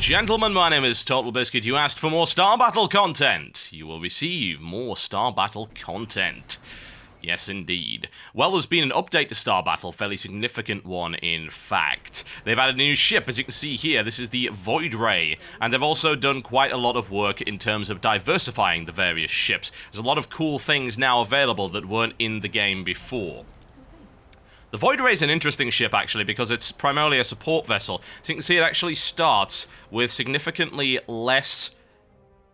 gentlemen, my name is Totalbiscuit. You asked for more Star Battle content. You will receive more Star Battle content. Yes, indeed. Well, there's been an update to Star Battle, fairly significant one, in fact. They've added a new ship, as you can see here. This is the Void Ray, and they've also done quite a lot of work in terms of diversifying the various ships. There's a lot of cool things now available that weren't in the game before. The Void Ray is an interesting ship, actually, because it's primarily a support vessel. So you can see it actually starts with significantly less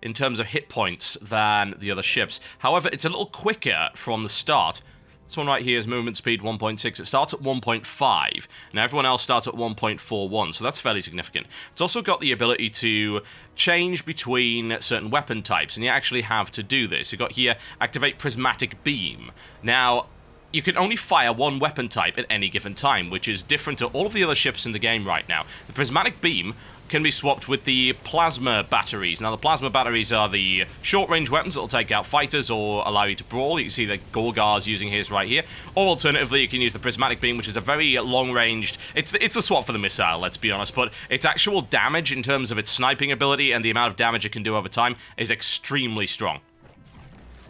in terms of hit points than the other ships. However, it's a little quicker from the start. This one right here is movement speed 1.6. It starts at 1.5. Now, everyone else starts at 1.41, so that's fairly significant. It's also got the ability to change between certain weapon types, and you actually have to do this. You've got here, activate Prismatic Beam. Now, you can only fire one weapon type at any given time, which is different to all of the other ships in the game right now. The Prismatic Beam can be swapped with the Plasma Batteries. Now, the Plasma Batteries are the short-range weapons that will take out fighters or allow you to brawl. You can see the Gorgar's using his right here. Or alternatively, you can use the Prismatic Beam, which is a very long-ranged... It's a swap for the missile, let's be honest, but its actual damage in terms of its sniping ability and the amount of damage it can do over time is extremely strong.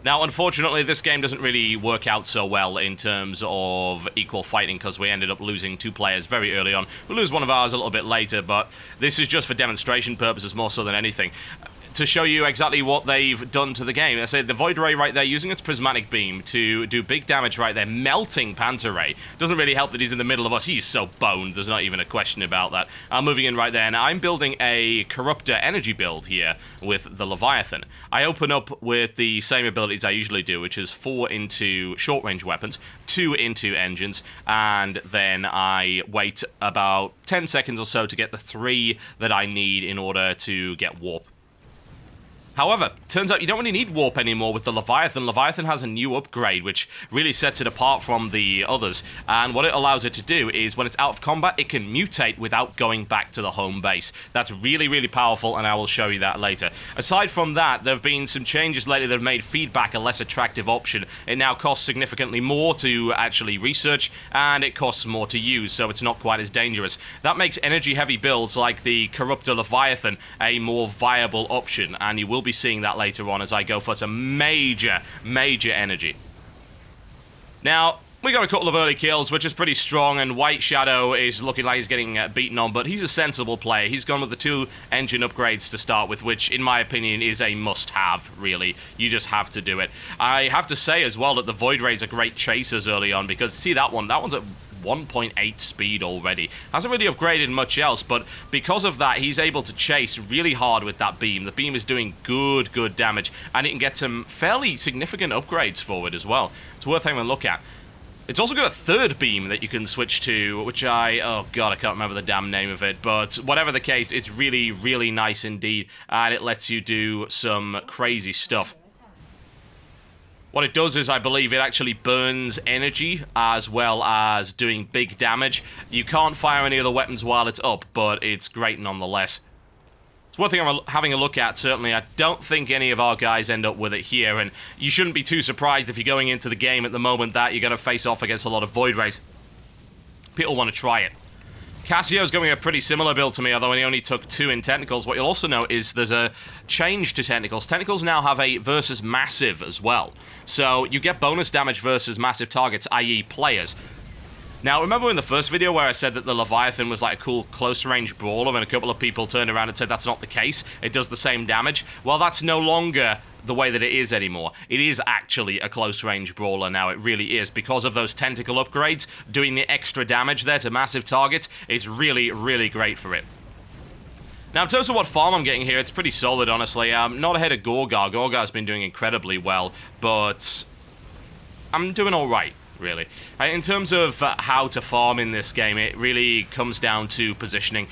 Now, unfortunately, this game doesn't really work out so well in terms of equal fighting because we ended up losing 2 players very early on. We'll lose one of ours a little bit later, but this is just for demonstration purposes more so than anything. To show you exactly what they've done to the game. I say the Void Ray right there, using its Prismatic Beam to do big damage right there, melting Panther Ray. Doesn't really help that he's in the middle of us. He's so boned, there's not even a question about that. I'm moving in right there, and I'm building a Corruptor energy build here with the Leviathan. I open up with the same abilities I usually do, which is 4 into short-range weapons, 2 into engines, and then I wait about 10 seconds or so to get the 3 that I need in order to get warp. However, turns out you don't really need warp anymore with the Leviathan. Leviathan has a new upgrade, which really sets it apart from the others. And what it allows it to do is, when it's out of combat, it can mutate without going back to the home base. That's really, really powerful, and I will show you that later. Aside from that, there have been some changes lately that have made feedback a less attractive option. It now costs significantly more to actually research, and it costs more to use, so it's not quite as dangerous. That makes energy-heavy builds like the Corruptor Leviathan a more viable option, and you will be seeing that later on as I go for some major energy. Now, we got a couple of early kills, which is pretty strong, and White Shadow is looking like he's getting beaten on, but he's a sensible player. He's gone with the 2 engine upgrades to start with, which, in my opinion, is a must-have, really. You just have to do it. I have to say, as well, that the Void Rays are great chasers early on, because, see that one? That one's at 1.8 speed already. Hasn't really upgraded much else, but because of that, he's able to chase really hard with that beam. The beam is doing good damage, and it can get some fairly significant upgrades for it as well. It's worth having a look at. It's also got a 3rd beam that you can switch to, which oh god, I can't remember the damn name of it, but whatever the case, it's really nice indeed, and it lets you do some crazy stuff. What it does is, I believe, it actually burns energy as well as doing big damage. You can't fire any other weapons while it's up, but it's great nonetheless. It's worth having a look at, certainly. I don't think any of our guys end up with it here, and you shouldn't be too surprised if you're going into the game at the moment that you're going to face off against a lot of Void Rays. People want to try it. Cassio's going a pretty similar build to me, although he only took 2 in technicals. What you'll also know is there's a change to technicals. Technicals now have a versus massive as well. So you get bonus damage versus massive targets, i.e. players. Now, remember in the first video where I said that the Leviathan was like a cool close-range brawler, and a couple of people turned around and said that's not the case, it does the same damage? Well, that's no longer the way that it is anymore. It is actually a close-range brawler now, it really is. Because of those tentacle upgrades, doing the extra damage there to massive targets, it's really great for it. Now, in terms of what farm I'm getting here, it's pretty solid, honestly. Not ahead of Gorgar. Gorgar's been doing incredibly well, but I'm doing alright, really. In terms of how to farm in this game, it really comes down to positioning.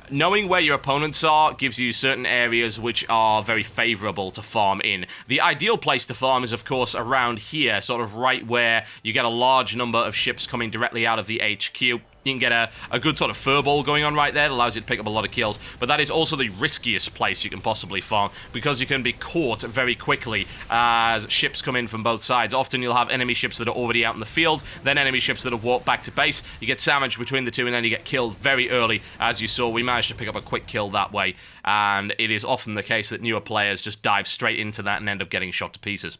Knowing where your opponents are gives you certain areas which are very favorable to farm in. The ideal place to farm is, of course, around here, sort of right where you get a large number of ships coming directly out of the HQ. You can get a good sort of furball going on right there that allows you to pick up a lot of kills, but that is also the riskiest place you can possibly farm because you can be caught very quickly as ships come in from both sides. Often you'll have enemy ships that are already out in the field, then enemy ships that have walked back to base. You get sandwiched between the two and then you get killed very early. As you saw, we managed to pick up a quick kill that way, and it is often the case that newer players just dive straight into that and end up getting shot to pieces.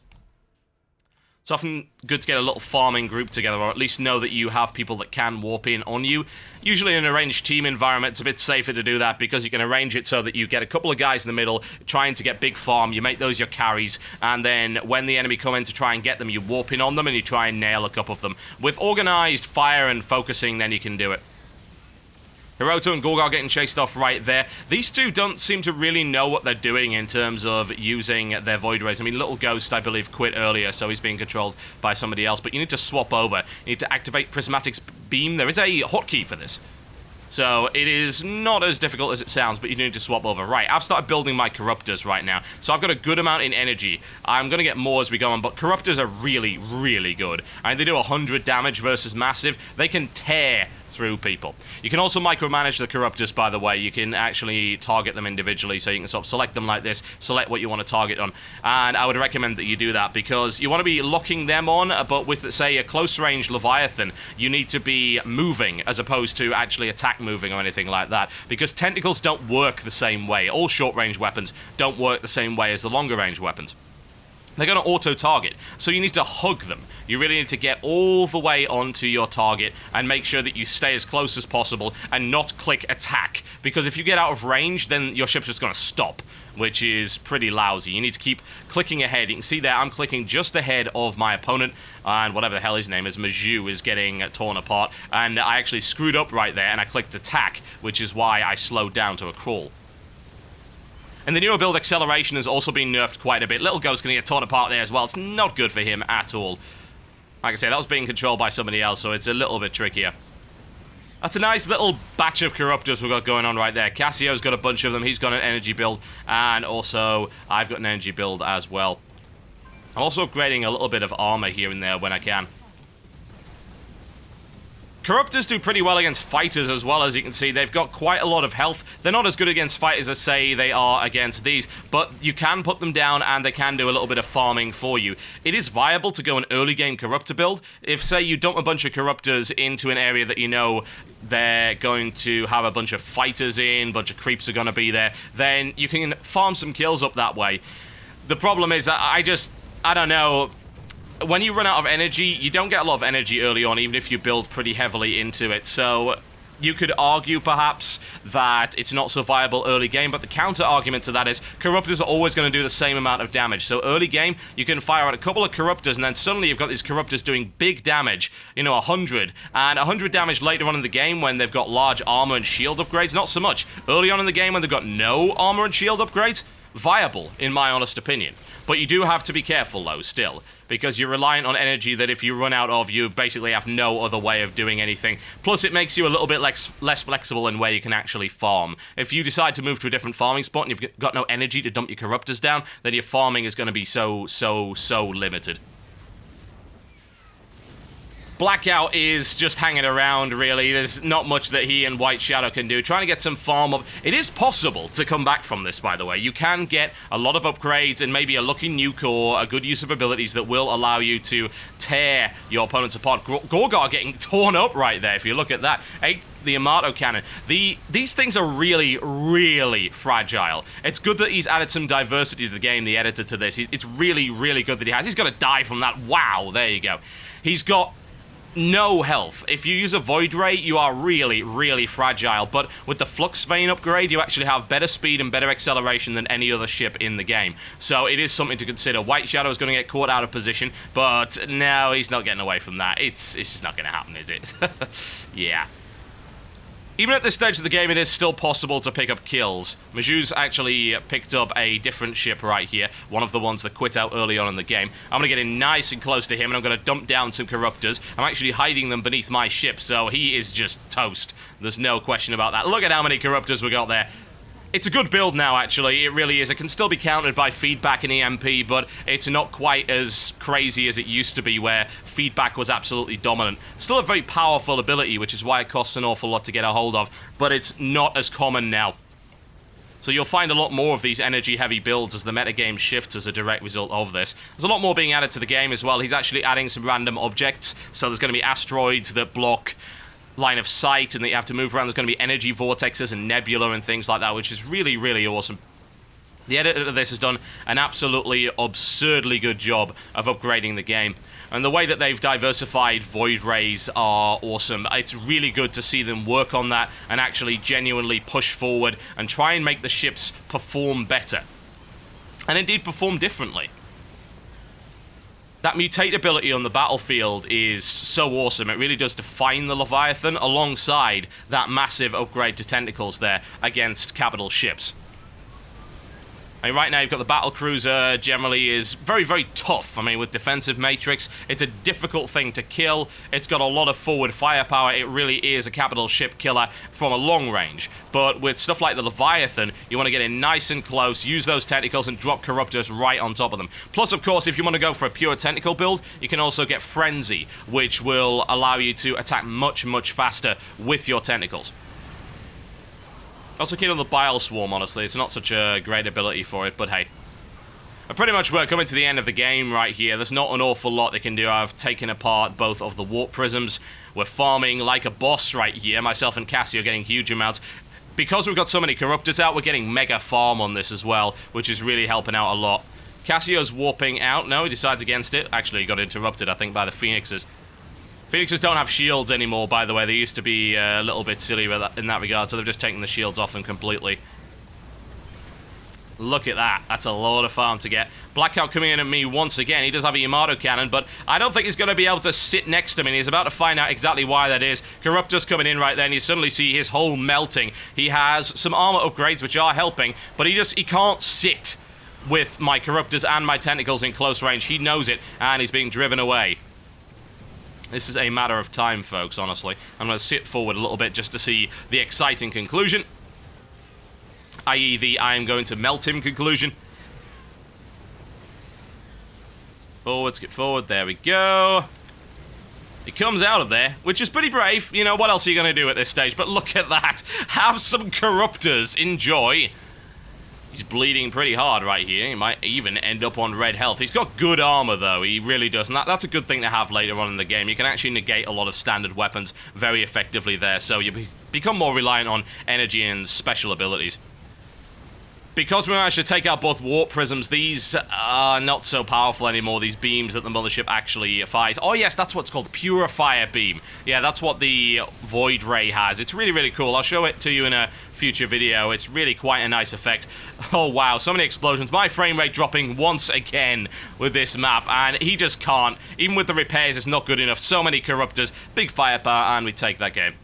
It's often good to get a little farming group together, or at least know that you have people that can warp in on you. Usually in an arranged team environment, it's a bit safer to do that because you can arrange it so that you get a couple of guys in the middle trying to get big farm, you make those your carries, and then when the enemy come in to try and get them, you warp in on them and you try and nail a couple of them. With organized fire and focusing, then you can do it. Hiroto and Gorgar getting chased off right there. These two don't seem to really know what they're doing in terms of using their Void Rays. I mean, Little Ghost, I believe, quit earlier, so he's being controlled by somebody else. But you need to swap over. You need to activate Prismatic's Beam. There is a hotkey for this. So it is not as difficult as it sounds, but you need to swap over. Right, I've started building my Corruptors right now. So I've got a good amount in energy. I'm going to get more as we go on, but Corruptors are really, really good. And they do 100 damage versus massive. They can tear through people. You can also micromanage the Corruptors, by the way. You can actually target them individually, so you can sort of select them like this, select what you want to target on. And I would recommend that you do that because you want to be locking them on, but with, say, a close-range Leviathan, you need to be moving as opposed to actually attack moving or anything like that, because tentacles don't work the same way. All short-range weapons don't work the same way as the longer-range weapons. They're going to auto-target, so you need to hug them. You really need to get all the way onto your target and make sure that you stay as close as possible and not click attack, because if you get out of range, then your ship's just going to stop, which is pretty lousy. You need to keep clicking ahead. You can see there, I'm clicking just ahead of my opponent, and whatever the hell his name is, Maju, is getting torn apart, and I actually screwed up right there, and I clicked attack, which is why I slowed down to a crawl. And the newer build, acceleration has also been nerfed quite a bit. Little Ghost's going to get torn apart there as well. It's not good for him at all. Like I say, that was being controlled by somebody else, so it's a little bit trickier. That's a nice little batch of Corruptors we've got going on right there. Cassio's got a bunch of them. He's got an energy build, and also I've got an energy build as well. I'm also upgrading a little bit of armor here and there when I can. Corruptors do pretty well against fighters as well, as you can see. They've got quite a lot of health. They're not as good against fighters as, say, they are against these, but you can put them down and they can do a little bit of farming for you. It is viable to go an early game Corruptor build. If, say, you dump a bunch of Corruptors into an area that you know they're going to have a bunch of fighters in, a bunch of creeps are going to be there, then you can farm some kills up that way. The problem is that I don't know. When you run out of energy, you don't get a lot of energy early on, even if you build pretty heavily into it. So you could argue, perhaps, that it's not so viable early game, but the counter-argument to that is Corruptors are always going to do the same amount of damage. So early game, you can fire out a couple of Corruptors, and then suddenly you've got these Corruptors doing big damage, 100. And 100 damage later on in the game when they've got large armor and shield upgrades, not so much. Early on in the game when they've got no armor and shield upgrades, viable, in my honest opinion. But you do have to be careful, though, still, because you're reliant on energy that if you run out of, you basically have no other way of doing anything. Plus, it makes you a little bit less flexible in where you can actually farm. If you decide to move to a different farming spot and you've got no energy to dump your Corruptors down, then your farming is going to be so limited. Blackout is just hanging around, really. There's not much that he and White Shadow can do. Trying to get some farm up. It is possible to come back from this, by the way. You can get a lot of upgrades and maybe a lucky nuke or a good use of abilities that will allow you to tear your opponents apart. Gorgar getting torn up right there, if you look at that. The Amato cannon. These things are really, really fragile. It's good that he's added some diversity to the game, the editor, to this. It's really, really good that he has. He's going to die from that. Wow, there you go. He's got no health. If you use a Void Ray, you are really, really fragile, but with the Flux Vein upgrade, you actually have better speed and better acceleration than any other ship in the game. So it is something to consider. White Shadow is going to get caught out of position, but no, he's not getting away from that. It's just not going to happen, is it? Yeah. Even at this stage of the game, it is still possible to pick up kills. Maju's actually picked up a different ship right here, one of the ones that quit out early on in the game. I'm going to get in nice and close to him, and I'm going to dump down some Corruptors. I'm actually hiding them beneath my ship, so he is just toast. There's no question about that. Look at how many Corruptors we got there. It's a good build now, actually. It really is. It can still be countered by feedback and EMP, but it's not quite as crazy as it used to be, where feedback was absolutely dominant. Still a very powerful ability, which is why it costs an awful lot to get a hold of, but it's not as common now. So you'll find a lot more of these energy-heavy builds as the metagame shifts as a direct result of this. There's a lot more being added to the game as well. He's actually adding some random objects, so there's going to be asteroids that block line of sight and that you have to move around. There's going to be energy vortexes and nebula and things like that, which is really, really awesome. The editor of this has done an absolutely absurdly good job of upgrading the game. And the way that they've diversified void rays are awesome. It's really good to see them work on that and actually genuinely push forward and try and make the ships perform better. And indeed perform differently. That mutate ability on the battlefield is so awesome. It really does define the Leviathan alongside that massive upgrade to tentacles there against capital ships. I mean, right now you've got the battlecruiser, generally is very, very tough. I mean, with defensive matrix, it's a difficult thing to kill. It's got a lot of forward firepower. It really is a capital ship killer from a long range. But with stuff like the Leviathan, you want to get in nice and close, use those tentacles and drop corruptors right on top of them. Plus, of course, if you want to go for a pure tentacle build, you can also get Frenzy, which will allow you to attack much, much faster with your tentacles. Also keen on the Bile Swarm, honestly. It's not such a great ability for it, but hey. Pretty much we're coming to the end of the game right here. There's not an awful lot they can do. I've taken apart both of the warp prisms. We're farming like a boss right here. Myself and Cassie are getting huge amounts. Because we've got so many corruptors out, we're getting mega farm on this as well, which is really helping out a lot. Cassio's warping out. No, he decides against it. Actually, he got interrupted, I think, by the Phoenixes. Phoenixes don't have shields anymore, by the way. They used to be a little bit silly in that regard, so they've just taken the shields off them completely. Look at that. That's a lot of farm to get. Blackout coming in at me once again. He does have a Yamato cannon, but I don't think he's going to be able to sit next to me. And he's about to find out exactly why that is. Corruptor's coming in right then. You suddenly see his hull melting. He has some armor upgrades, which are helping, but he can't sit with my Corruptors and my tentacles in close range. He knows it, and he's being driven away. This is a matter of time, folks, honestly. I'm going to sit forward a little bit just to see the exciting conclusion. I.e. the I am going to melt him conclusion. Forwards, get forward. There we go. He comes out of there, which is pretty brave. You know, what else are you going to do at this stage? But look at that. Have some Corruptors. Enjoy. He's bleeding pretty hard right here. He might even end up on red health. He's got good armor, though. He really does. And that's a good thing to have later on in the game. You can actually negate a lot of standard weapons very effectively there. So you become more reliant on energy and special abilities. Because we managed to take out both warp prisms, these are not so powerful anymore, these beams that the mothership actually fires. Oh yes, that's what's called Purifier Beam. Yeah, that's what the Void Ray has. It's really, really cool. I'll show it to you in a future video. It's really quite a nice effect. Oh wow, so many explosions. My frame rate dropping once again with this map, and he just can't. Even with the repairs, it's not good enough. So many Corruptors, big firepower, and we take that game.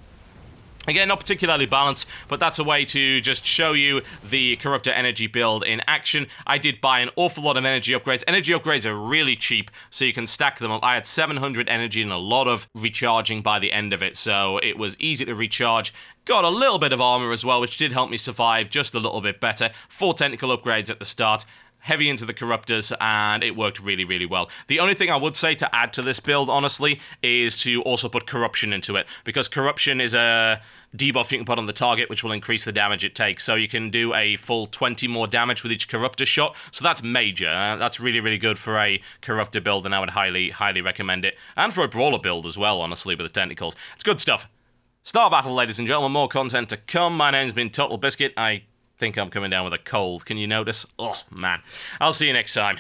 Again, not particularly balanced, but that's a way to just show you the Corruptor energy build in action. I did buy an awful lot of energy upgrades. Energy upgrades are really cheap, so you can stack them up. I had 700 energy and a lot of recharging by the end of it, so it was easy to recharge. Got a little bit of armor as well, which did help me survive just a little bit better. 4 technical upgrades at the start. Heavy into the Corruptors, and it worked really, really well. The only thing I would say to add to this build, honestly, is to also put Corruption into it, because Corruption is a debuff you can put on the target, which will increase the damage it takes, so you can do a full 20 more damage with each Corruptor shot, so that's major. That's really, really good for a Corruptor build, and I would highly, highly recommend it, and for a Brawler build as well, honestly, with the tentacles. It's good stuff. Star Battle, ladies and gentlemen, more content to come. My name's been Totalbiscuit. I think I'm coming down with a cold. Can you notice? Oh, man. I'll see you next time.